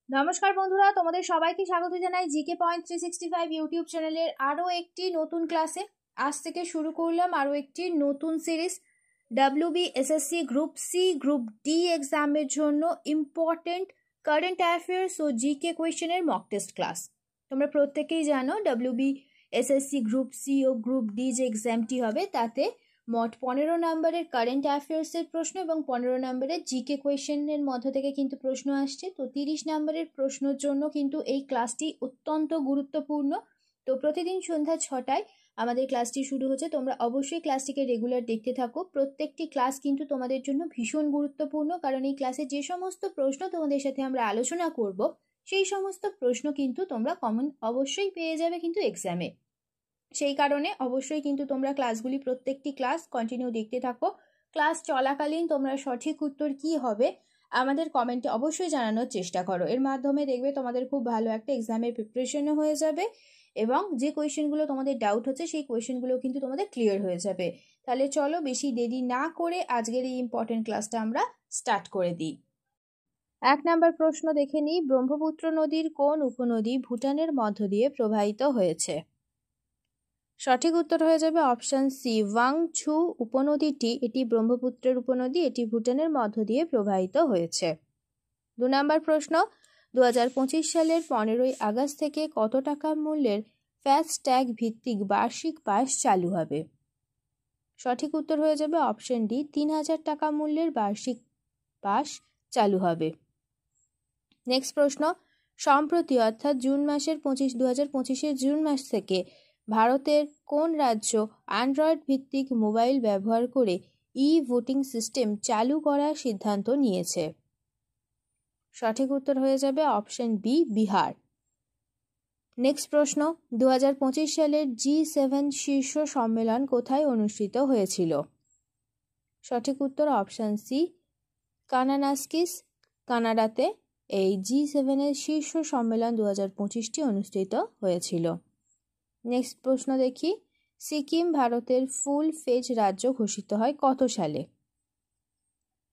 নমস্কার বন্ধুরা, তোমাদের সবাইকে স্বাগত জানাই জিকে পয়েন্ট 365 ইউটিউব চ্যানেলের আরও একটি নতুন ক্লাসে। আজ থেকে শুরু করলাম আরও একটি নতুন সিরিজ। WBSSC group C group D এক্সামের জন্য ইম্পর্টেন্ট কারেন্ট অ্যাফেয়ার্স ও জিকে কোয়েশ্চেনের মক টেস্ট ক্লাস। তোমরা প্রত্যেকেই জানো WBSSC গ্রুপ সি ও গ্রুপ ডি যে এক্সামটি হবে তাতে মোট 15 নম্বরের কারেন্ট অ্যাফেয়ার্সের প্রশ্ন এবং 15 নম্বরের জিকে কোয়েশ্চেনের মধ্য থেকে কিন্তু প্রশ্ন আসছে। তো 30 নম্বরের প্রশ্নের জন্য কিন্তু এই ক্লাসটি অত্যন্ত গুরুত্বপূর্ণ। তো প্রতিদিন সন্ধ্যা 6টায় আমাদের ক্লাসটি শুরু হচ্ছে। তোমরা অবশ্যই ক্লাসটিকে রেগুলার দেখতে থাকো। প্রত্যেকটি ক্লাস কিন্তু তোমাদের জন্য ভীষণ গুরুত্বপূর্ণ, কারণ এই ক্লাসে যে সমস্ত প্রশ্ন তোমাদের সাথে আমরা আলোচনা করব সেই সমস্ত প্রশ্ন কিন্তু তোমরা কমন অবশ্যই পেয়ে যাবে কিন্তু এক্সামে। সেই কারণে অবশ্যই কিন্তু তোমরা ক্লাসগুলি প্রত্যেকটি ক্লাস কন্টিনিউ দেখতে থাকো। ক্লাস চলাকালীন তোমরা সঠিক উত্তর কি হবে আমাদের কমেন্টে অবশ্যই জানানোর চেষ্টা করো। এর মাধ্যমে দেখবে তোমাদের খুব ভালো একটা এক্সামের প্রিপারেশনও হয়ে যাবে এবং যে কোয়েশ্চেনগুলো তোমাদের ডাউট হচ্ছে সেই কোয়েশ্চেনগুলো কিন্তু তোমাদের ক্লিয়ার হয়ে যাবে। তাহলে চলো বেশি দেরি না করে আজকের এই ইম্পর্টেন্ট ক্লাসটা আমরা স্টার্ট করে দিই। 1 নম্বর প্রশ্ন দেখে নিই। ব্রহ্মপুত্র নদীর কোন উপনদী ভুটানের মধ্য দিয়ে প্রবাহিত হয়েছে? সঠিক উত্তর হয়ে যাবে অপশন সি, ওয়াংছু উপনদীটি। এটি ব্রহ্মপুত্রের উপনদী, এটি ভুটানের মধ্য দিয়ে প্রবাহিত হয়েছে। 2 নম্বর প্রশ্ন, 2025 সালের 15ই আগস্ট থেকে কত টাকা মূল্যের ফাস্ট্যাগ ভিত্তিক বার্ষিক পাস চালু হবে? সঠিক উত্তর হয়ে যাবে অপশন ডি, 3000 টাকা মূল্যের বার্ষিক পাস চালু হবে। নেক্সট প্রশ্ন, সম্প্রতি অর্থাৎ জুন মাসের 2025-এর জুন মাস থেকে ভারতের কোন রাজ্য অ্যান্ড্রয়েড ভিত্তিক মোবাইল ব্যবহার করে ভোটিং সিস্টেম চালু করার সিদ্ধান্ত নিয়েছে? সঠিক উত্তর হয়ে যাবে অপশন বি, বিহার। নেক্সট প্রশ্ন, 2025 সালের G7 শীর্ষ সম্মেলন কোথায় অনুষ্ঠিত হয়েছিল? সঠিক উত্তর অপশন সি, কানানাস্কিস, কানাডাতে এই G7-এর শীর্ষ সম্মেলন 2025টি অনুষ্ঠিত হয়েছিল। নেক্সট প্রশ্ন দেখি, সিকিম ভারতের ফুল ফেজ রাজ্য ঘোষিত হয় কত সালে?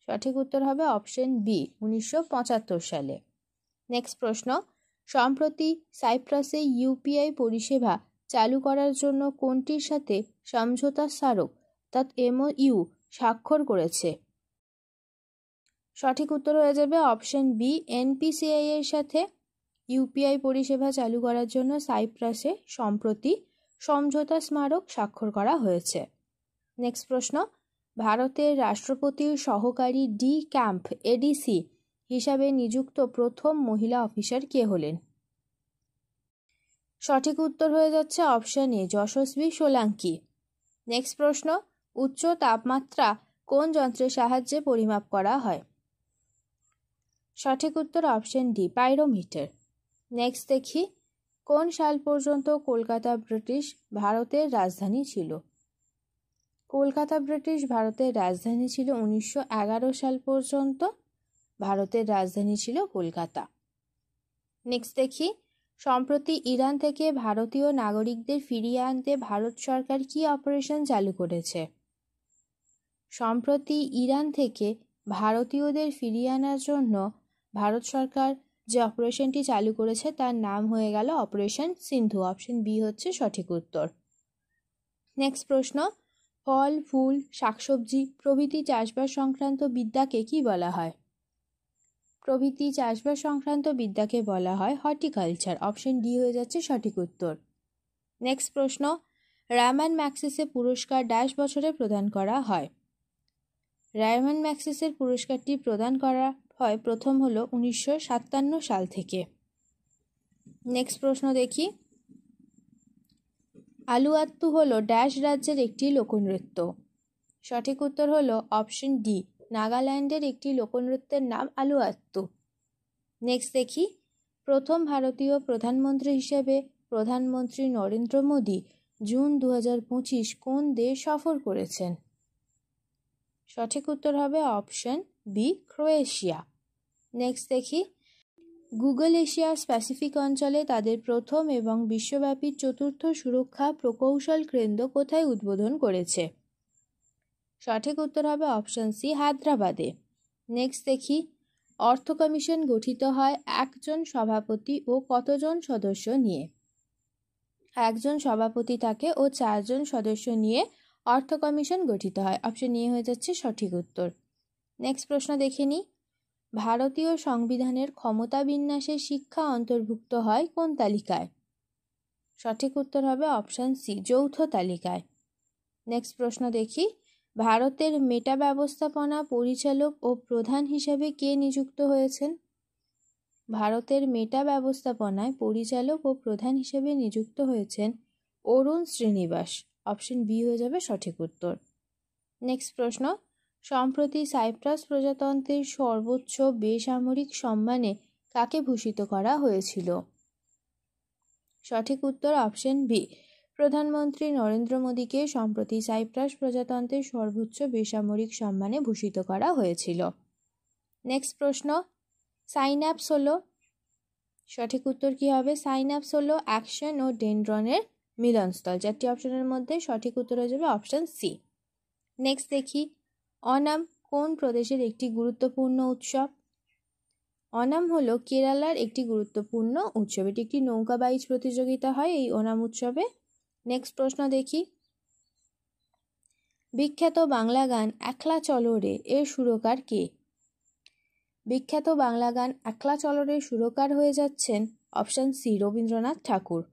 সঠিক উত্তর হবে অপশন বি, 1975 সালে। নেক্সট প্রশ্ন, সম্প্রতি সাইপ্রাসে ইউপিআই পরিষেবা চালু করার জন্য কোনটির সাথে সমঝোতা স্মারক অর্থাৎ MOU স্বাক্ষর করেছে? সঠিক উত্তর হয়ে যাবে অপশন বি, NPCI এর সাথে ইউপিআই পরিষেবা চালু করার জন্য সাইপ্রাসে সম্প্রতি সমঝোতা স্মারক স্বাক্ষর করা হয়েছে। নেক্সট প্রশ্ন, ভারতের রাষ্ট্রপতির সহকারী ডি ক্যাম্প ADC হিসাবে নিযুক্ত প্রথম মহিলা অফিসার কে হলেন? সঠিক উত্তর হয়ে যাচ্ছে option A, Yashasvi Solanki. Next প্রশ্ন, উচ্চ তাপমাত্রা কোন যন্ত্রের সাহায্যে পরিমাপ করা হয়? সঠিক উত্তর অপশন ডি, পাইরোমিটার। নেক্সট দেখি, কোন সাল পর্যন্ত কলকাতা ব্রিটিশ ভারতের রাজধানী ছিল? কলকাতা ব্রিটিশ ভারতের রাজধানী ছিল 1911 সাল পর্যন্ত ভারতের রাজধানী ছিল কলকাতা। নেক্সট দেখি, সম্প্রতি ইরান থেকে ভারতীয় নাগরিকদের ফিরিয়ে আনতে ভারত সরকার কি অপারেশন চালু করেছে? সম্প্রতি ইরান থেকে ভারতীয়দের ফিরিয়ে আনার জন্য ভারত সরকার যে অপারেশনটি চালু করেছে তার নাম হয়ে গেল অপারেশন সিন্ধু। অপশন বি হচ্ছে সঠিক উত্তর। নেক্সট প্রশ্ন, ফল ফুল শাকসবজি প্রভৃতি চাষবাস সংক্রান্ত বিদ্যাকে কি বলা হয়? প্রভৃতি চাষবাস সংক্রান্ত বিদ্যাকে বলা হয় হর্টিকালচার। অপশন ডি হয়ে যাচ্ছে সঠিক উত্তর। নেক্সট প্রশ্ন, রায়মান ম্যাগসেসে পুরস্কার ড্যাশ বছরে প্রদান করা হয়? রায়মান ম্যাগসেসের পুরস্কারটি প্রদান করা হয় প্রথম হলো 1957 সাল থেকে। নেক্সট প্রশ্ন দেখি, আলুয়াত্তু হলো ড্যাশ রাজ্যের একটি লোকনৃত্য? সঠিক উত্তর হলো অপশন ডি, নাগাল্যান্ডের একটি লোকনৃত্যের নাম আলুয়াত্তু। নেক্সট দেখি, প্রথম ভারতীয় প্রধানমন্ত্রী হিসেবে প্রধানমন্ত্রী নরেন্দ্র মোদী জুন 2025 কোন দেশ সফর করেছেন? সঠিক উত্তর হবে অপশন বি, ক্রোয়েশিয়া। নেক্সট দেখি, গুগল এশিয়া প্যাসিফিক অঞ্চলে তাদের প্রথম এবং বিশ্বব্যাপী চতুর্থ সুরক্ষা প্রকৌশল কেন্দ্র কোথায় উদ্বোধন করেছে? সঠিক উত্তর হবে অপশন সি, হায়দ্রাবাদে। নেক্সট দেখি, অর্থ কমিশন গঠিত হয় একজন সভাপতি ও কতজন সদস্য নিয়ে? একজন সভাপতি থাকে ও 4 জন সদস্য নিয়ে অর্থ কমিশন গঠিত হয়। অপশন নিয়ে হয়ে যাচ্ছে সঠিক উত্তর। নেক্সট প্রশ্ন দেখে নিই। ভারতীয় সংবিধানের ক্ষমতা বিন্যাসে শিক্ষা অন্তর্ভুক্ত হয় কোন তালিকায়? সঠিক উত্তর হবে অপশন সি, যৌথ তালিকায়। নেক্সট প্রশ্ন দেখি। ভারতের মেটা ব্যবস্থাপনা পরিচালক ও প্রধান হিসেবে কে নিযুক্ত হয়েছেন? ভারতের মেটা ব্যবস্থাপনায় পরিচালক ও প্রধান হিসেবে নিযুক্ত হয়েছেন অরুণ শ্রীনিবাস। অপশন বি হয়ে যাবে সঠিক উত্তর। নেক্সট প্রশ্ন। সম্প্রতি সাইপ্রাস প্রজাতন্ত্রের সর্বোচ্চ বেসামরিক সম্মানে কাকে ভূষিত করা হয়েছিল? সঠিক উত্তর অপশন বি, প্রধানমন্ত্রী নরেন্দ্র মোদীকে সম্প্রতি সাইপ্রাস প্রজাতন্ত্রের সর্বোচ্চ বেসামরিক সম্মানে ভূষিত করা হয়েছিল। নেক্সট প্রশ্ন। সাইন্যাপস হলো, সঠিক উত্তর কি হবে? সাইন্যাপস হলো অ্যাকশন ও ডেনড্রনের মিলনস্থল। 4টি অপশনের মধ্যে সঠিক উত্তর হয়ে যাবে অপশন সি। নেক্সট দেখি। অনাম কোন প্রদেশের একটি গুরুত্বপূর্ণ উৎসব? অনাম হলো কেরালার একটি গুরুত্বপূর্ণ উৎসব। এটি একটি নৌকা বাইচ প্রতিযোগিতা হয় এই ওনাম উৎসবে। নেক্সট প্রশ্ন দেখি। বিখ্যাত বাংলা গান একলা চলো রে এর সুরকার কে? বিখ্যাত বাংলা গান একলা চলো রে সুরকার হয়ে যাচ্ছেন অপশন সি, রবীন্দ্রনাথ ঠাকুর।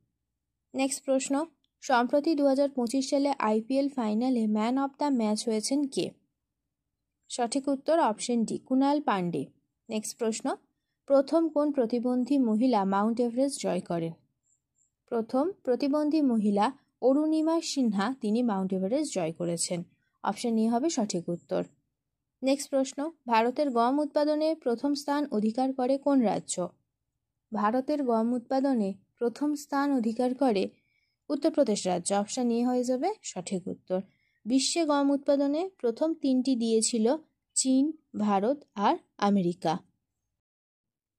নেক্সট প্রশ্ন। সম্প্রতি 2025 সালে আইপিএল ফাইনালে ম্যান অফ দ্য ম্যাচ হয়েছেন কে? সঠিক উত্তর option D, Kunal Pandey. Next প্রশ্ন। প্রথম কোন প্রতিবন্ধী মহিলা মাউন্ট এভারেস্ট জয় করেন? প্রথম প্রতিবন্ধী মহিলা অরুণিমা সিনহা, তিনি মাউন্ট এভারেস্ট জয় করেছেন। অপশন ই হবে সঠিক উত্তর। নেক্সট প্রশ্ন। ভারতের গম উৎপাদনে প্রথম স্থান অধিকার করে কোন রাজ্য? ভারতের গম উৎপাদনে প্রথম স্থান অধিকার করে উত্তরপ্রদেশ রাজ্য। অপশন ই হয়ে যাবে সঠিক উত্তর। বিশ্বে গম উৎপাদনে প্রথম 3টি দিয়েছিল চীন, ভারত আর আমেরিকা।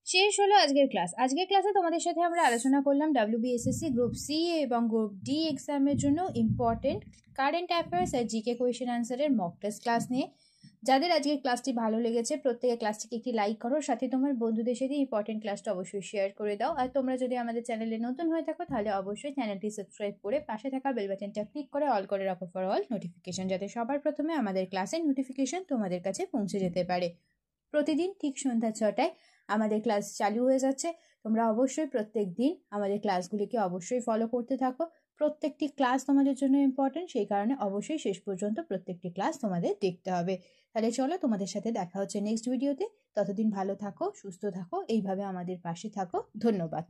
শেষ হলো আজকের ক্লাস। আজকের ক্লাসে তোমাদের সাথে আমরা আলোচনা করলাম WBSSC গ্রুপ সি এবং গ্রুপ ডি এক্সামের জন্য ইম্পর্টেন্ট কারেন্ট অ্যাফেয়ার্স আর জিকে কোয়েশ্চেন আনসারের মক টেস্ট ক্লাস নিয়ে। যাদের আজকের ক্লাসটি ভালো লেগেছে প্রত্যেকে ক্লাসটিকে একটি লাইক করো, সাথে তোমার বন্ধুদের সাথে ইম্পর্টেন্ট ক্লাসটা অবশ্যই শেয়ার করে দাও। আর তোমরা যদি আমাদের চ্যানেলে নতুন হয়ে থাকো তাহলে অবশ্যই চ্যানেলটি সাবস্ক্রাইব করে পাশে থাকা বেল বাটনটা ক্লিক করে অল করে রাখো ফর অল নোটিফিকেশন, যাতে সবার প্রথমে আমাদের ক্লাসের নোটিফিকেশন তোমাদের কাছে পৌঁছে যেতে পারে। প্রতিদিন ঠিক সন্ধ্যা 6টায় আমাদের ক্লাস চালু হয়ে যাচ্ছে। তোমরা অবশ্যই প্রত্যেক দিন আমাদের ক্লাসগুলিকে অবশ্যই ফলো করতে থাকো। প্রত্যেকটি ক্লাস তোমাদের জন্য ইম্পর্টেন্ট, সেই কারণে অবশ্যই শেষ পর্যন্ত প্রত্যেকটি ক্লাস তোমাদের দেখতে হবে। তাহলে চলো, তোমাদের সাথে দেখা হচ্ছে নেক্সট ভিডিওতে। ততদিন ভালো থাকো, সুস্থ থাকো, এইভাবে আমাদের পাশে থাকো। ধন্যবাদ।